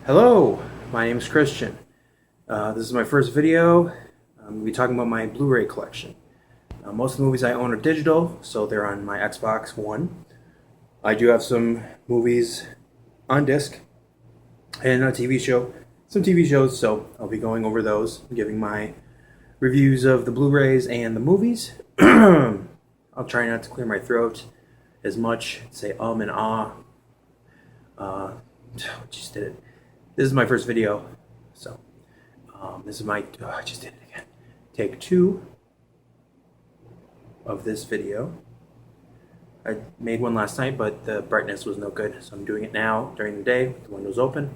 Hello, my name is Christian. This is my first video. I'm going to be talking about my Blu-ray collection. Most of the movies I own are digital, so they're on my Xbox One. I do have some movies on disc and a TV show, some TV shows, so I'll be going over those, giving my reviews of the Blu-rays and the movies. I'll try not to clear my throat as much, say and ah. Just did it. This is my first video, so this is my, I just did it again. Take 2 of this video. I made one last night, but the brightness was no good, so I'm doing it now during the day with the windows open,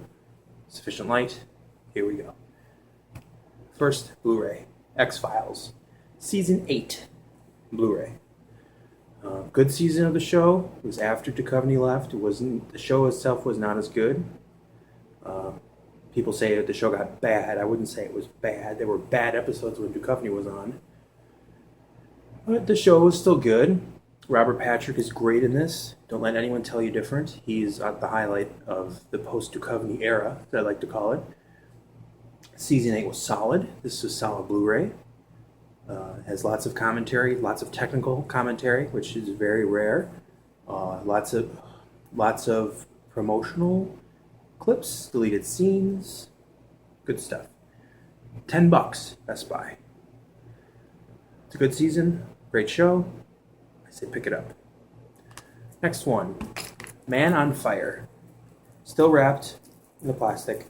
sufficient light. Here we go. First, Blu-ray, X-Files, Season 8, Blu-ray. Good season of the show. It was after Duchovny left. The show itself was not as good. People say that the show got bad. I wouldn't say it was bad. There were bad episodes when Duchovny was on. But the show was still good. Robert Patrick is great in this. Don't let anyone tell you different. He's at the highlight of the post-Duchovny era, as I like to call it. Season 8 was solid. This is solid Blu-ray. Has lots of commentary, lots of technical commentary, which is very rare. Lots of promotional clips, deleted scenes, good stuff. $10, Best Buy. It's a good season, great show. I say pick it up. Next one, Man on Fire. Still wrapped in the plastic.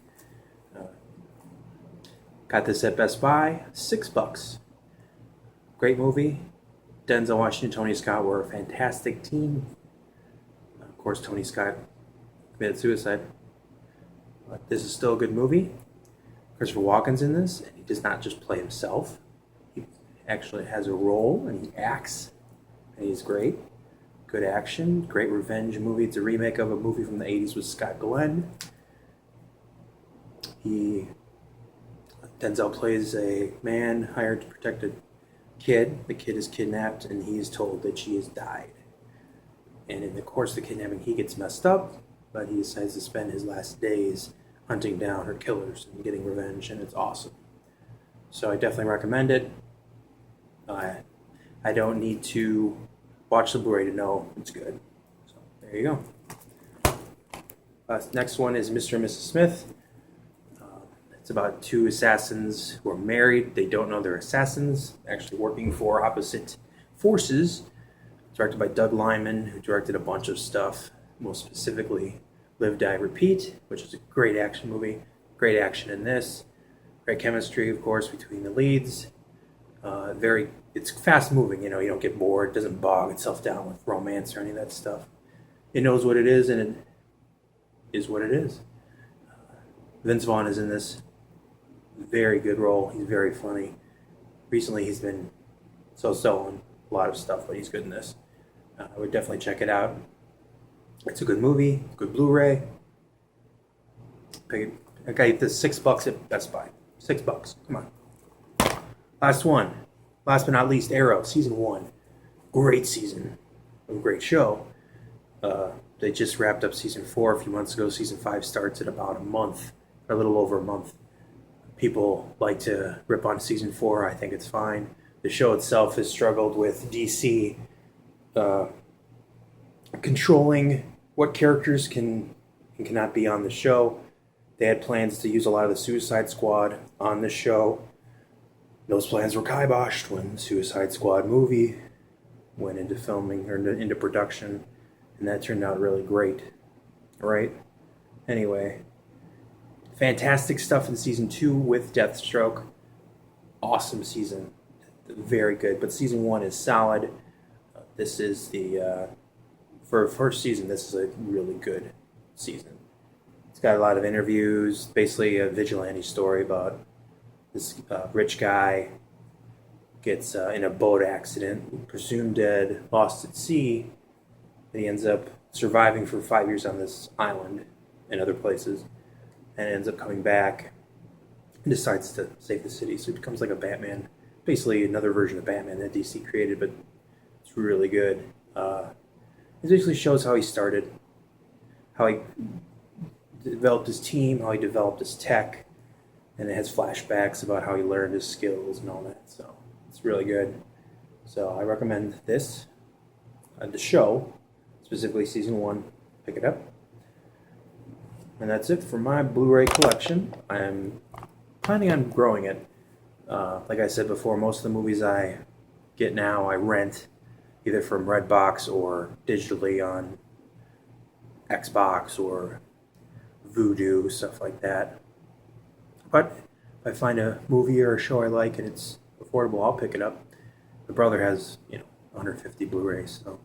Got this at Best Buy, $6. Great movie. Denzel Washington, Tony Scott were a fantastic team. Of course, Tony Scott committed suicide. But this is still a good movie. Christopher Walken's in this, and he does not just play himself. He actually has a role, and he acts, and he's great. Good action, great revenge movie. It's a remake of a movie from the 80s with Scott Glenn. Denzel plays a man hired to protect a kid. The kid is kidnapped, and he is told that she has died. And in the course of the kidnapping, he gets messed up, but he decides to spend his last days hunting down her killers and getting revenge, and it's awesome. So I definitely recommend it. I don't need to watch the Blu-ray to know it's good. So there you go. Next one is Mr. and Mrs. Smith. It's about 2 assassins who are married. They don't know they're assassins, actually working for opposite forces. Directed by Doug Liman, who directed a bunch of stuff, most specifically Live, Die, Repeat, which is a great action movie. Great action in this. Great chemistry, of course, between the leads. It's fast moving, you don't get bored. It doesn't bog itself down with romance or any of that stuff. It knows what it is, and it is what it is. Vince Vaughn is in this. Very good role. He's very funny. Recently, he's been so-so on a lot of stuff, but he's good in this. I would definitely check it out. It's a good movie, good Blu-ray. I got this $6 at Best Buy. $6. Come on. Last one. Last but not least, Arrow, Season 1. Great season. A great show. They just wrapped up Season 4 a few months ago. Season 5 starts in about a month, or a little over a month. People like to rip on Season 4. I think it's fine. The show itself has struggled with DC controlling what characters can and cannot be on the show. They had plans to use a lot of the Suicide Squad on the show. Those plans were kiboshed when the Suicide Squad movie went into filming or into production, and that turned out really great. Right? Anyway, fantastic stuff in Season 2 with Deathstroke. Awesome season. Very good, but Season 1 is solid. This is for a first season, this is a really good season. It's got a lot of interviews, basically a vigilante story about this rich guy gets in a boat accident, presumed dead, lost at sea, and he ends up surviving for 5 years on this island and other places, and ends up coming back and decides to save the city. So it becomes like a Batman, basically another version of Batman that DC created, but it's really good. It basically shows how he started, how he developed his team, how he developed his tech, and it has flashbacks about how he learned his skills and all that. So it's really good. So I recommend this, the show, specifically season 1. Pick it up. And that's it for my Blu-ray collection. I'm planning on growing it. Like I said before, most of the movies I get now I rent either from Redbox or digitally on Xbox or Vudu, stuff like that. But if I find a movie or a show I like and it's affordable, I'll pick it up. My brother has, 150 Blu-rays, so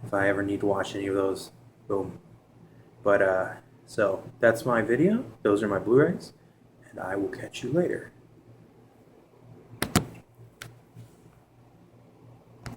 if I ever need to watch any of those, boom. But so that's my video. Those are my Blu-rays, and I will catch you later.